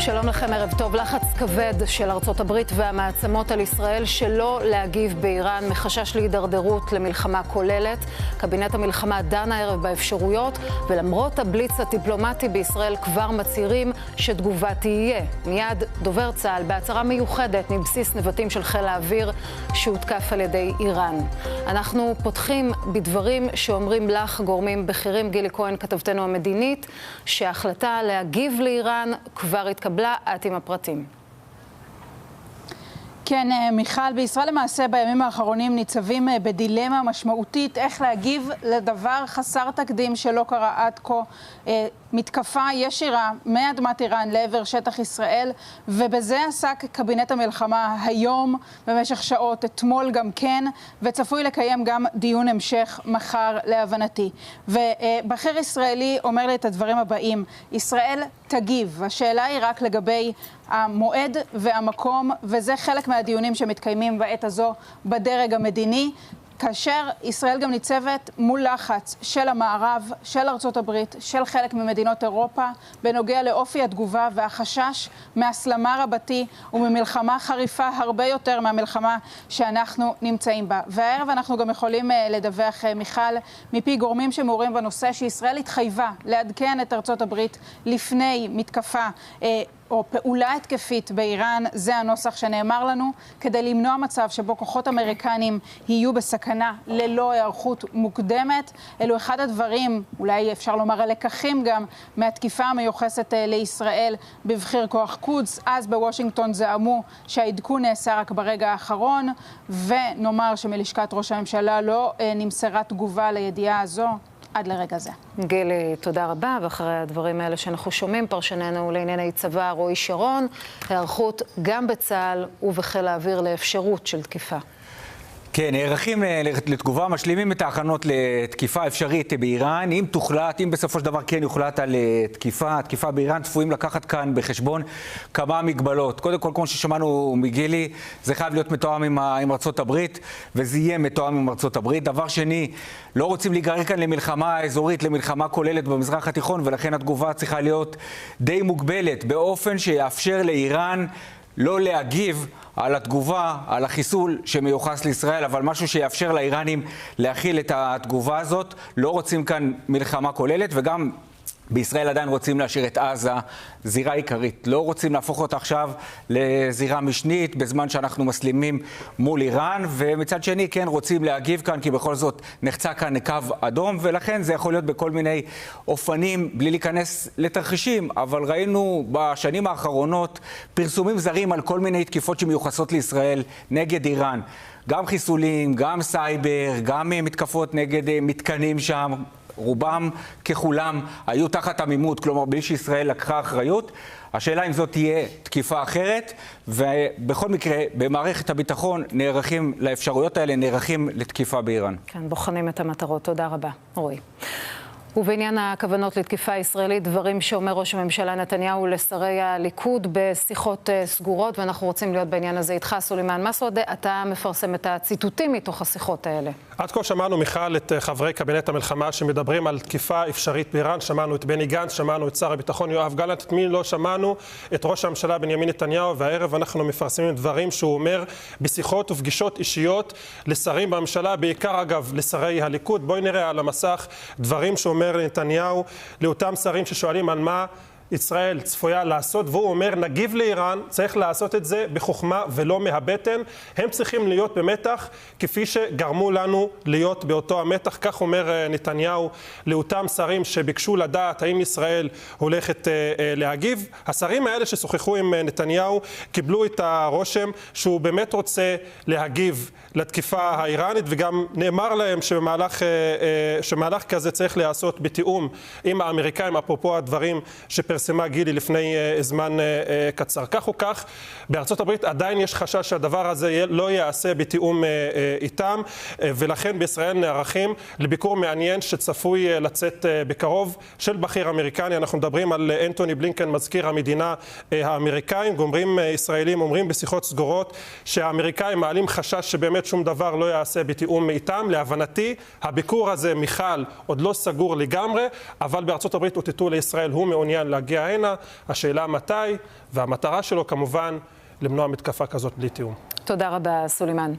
שלום לכם, ערב טוב. לחץ כבד של ארצות הברית והמעצמות על ישראל שלא להגיב באיראן מחשש להידרדרות למלחמה כוללת. קבינט המלחמה דן הערב באפשרויות, ולמרות הבליץ הדיפלומטי בישראל כבר מצהירים שתגובה תהיה. מיד דובר צה"ל בהצהרה מיוחדת מבסיס נבטים של חיל האוויר שהותקף על ידי איראן. אנחנו פותחים בדברים שאומרים לך גורמים בכירים. גילי כהן, כתבתנו המדינית, שההחלטה להגיב לאיראן כבר התקבלה. את עם הפרטים. כן, מיכל, בישראל למעשה בימים האחרונים ניצבים בדילמה משמעותית איך להגיב לדבר חסר תקדים שלא קרה עד כה. מתקפה ישירה מאדמת איראן לעבר שטח ישראל, ובזה עסק קבינט המלחמה היום במשך שעות, אתמול גם כן, וצפוי לקיים גם דיון המשך מחר להבנתי. ובכיר ישראלי אומר לי את הדברים הבאים: ישראל תגיב, השאלה היא רק לגבי המועד והמקום, וזה חלק מהדיונים שמתקיימים בעת הזו בדרג המדיני, כאשר ישראל גם ניצבת מול לחץ של המערב, של ארצות הברית, של חלק ממדינות אירופה, בנוגע לאופי התגובה והחשש מהסלמה רבתי וממלחמה חריפה הרבה יותר מהמלחמה שאנחנו נמצאים בה. והערב אנחנו גם יכולים לדווח, מיכל, מפי גורמים שמעורים בנושא, שישראל התחייבה לעדכן את ארצות הברית לפני מתקפה או פעולה התקפית באיראן, זה הנוסח שנאמר לנו, כדי למנוע מצב שבו כוחות אמריקנים יהיו בסכנה ללא היערכות מוקדמת. אלו אחד הדברים, אולי אפשר לומר הלקחים גם, מהתקיפה המיוחסת לישראל בבחיר כוח קודס. אז בוושינגטון זעמו שהעדכון נעשה רק ברגע האחרון, ונאמר שמלשכת ראש הממשלה לא נמסרה תגובה לידיעה הזו עד לרגע זה. גילי, תודה רבה. ואחרי הדברים האלה שאנחנו שומעים, פרשננו לענייני צבא רועי שרון, היערכות גם בצה"ל ובחיל האוויר לאפשרות של תקיפה. כן, נערכים לתגובה, משלימים את ההכנות לתקיפה אפשרית באיראן. אם תוחלט, אם בסופו של דבר כן יוחלט על תקיפה באיראן, צפויים לקחת כאן בחשבון כמה מגבלות. קודם כל, כמו ששמענו מגילי, זה חייב להיות מתואם עם ארצות הברית, וזה יהיה מתואם עם ארצות הברית. דבר שני, לא רוצים להיגרר כאן למלחמה אזורית, למלחמה כוללת במזרח התיכון, ולכן התגובה צריכה להיות די מוגבלת, באופן שיאפשר לאיראן לא להגיב על התגובה, על החיסול שמיוחס לישראל, אבל משהו שיאפשר לאיראנים להכיל את התגובה הזאת. לא רוצים כאן מלחמה כוללת, וגם בישראל עדיין רוצים להשאיר את עזה זירה עיקרית. לא רוצים להפוך אותה עכשיו לזירה משנית בזמן שאנחנו מסלימים מול איראן, ומצד שני כן רוצים להגיב כאן, כי בכל זאת נחצה כאן קו אדום, ולכן זה יכול להיות בכל מיני אופנים, בלי להיכנס לתרחישים. אבל ראינו בשנים האחרונות פרסומים זרים על כל מיני תקיפות שמיוחסות לישראל נגד איראן. גם חיסולים, גם סייבר, גם מתקפות נגד מתקנים שם. רובם ככולם היו תחת עמימות, כלומר בלי שישראל לקחה אחריות. השאלה אם זאת תהיה תקיפה אחרת, ובכל מקרה במערכת הביטחון נערכים לאפשרויות האלה, נערכים לתקיפה באיראן. כן, בוחנים את המטרות. תודה רבה, רועי. ובעניין הכוונות לתקיפה ישראלית, דברים שאומר ראש הממשלה נתניהו לשרי הליכוד בשיחות סגורות, ואנחנו רוצים להיות בעניין הזה איתך, סולימאן מסעוד. אתה מפרסם את הציטוטים מתוך השיחות האלה. עד כה שמענו, מיכל, את חברי קבינט המלחמה שמדברים על תקיפה אפשרית באיראן. שמענו את בני גנץ, שמענו את שר הביטחון יואב גלנט. את מי לא שמענו? את ראש הממשלה בנימין נתניהו. והערב אנחנו מפרסמים דברים שהוא אומר בשיחות ופגישות אישיות לשרים בממשלה, בעיקר אגב לשרי הליכוד. בואי נראה על המסך דברים שהוא אומר נתניהו לאותם שרים ששואלים על מה ישראל צפויה לעשות, והוא אומר נגיב לאיראן, צריך לעשות את זה בחוכמה ולא מהבטן. הם צריכים להיות במתח כפי שגרמו לנו להיות באותו המתח. כך אומר נתניהו לאותם שרים שביקשו לדעת האם ישראל הולכת להגיב. השרים האלה ששוחחו עם נתניהו קיבלו את הרושם שהוא באמת רוצה להגיב לתקיפה האיראנית, וגם נאמר להם שמהלך כזה צריך לעשות בתיאום עם האמריקאים, אפרופו הדברים שפרסמה גילי לפני זמן קצר. כך או כך, בארצות הברית עדיין יש חשש שהדבר הזה לא יעשה בתיאום איתם, ולכן בישראל נערכים לביקור מעניין שצפוי לצאת בקרוב של בכיר אמריקני. אנחנו מדברים על אנטוני בלינקן, מזכיר המדינה האמריקאים. גורמים ישראלים אומרים בשיחות סגורות שהאמריקאים מעלים חשש שבאמת שום דבר לא יעשה בתיאום איתם. להבנתי, הביקור הזה, מיכל, עוד לא סגור לגמרי, אבל בארצות הברית אותתו לישראל, הוא מעוניין להגיע להגיע הנה. השאלה מתי, והמטרה שלו כמובן למנוע מתקפה כזאת בלי תיאום. תודה רבה, סולימאן.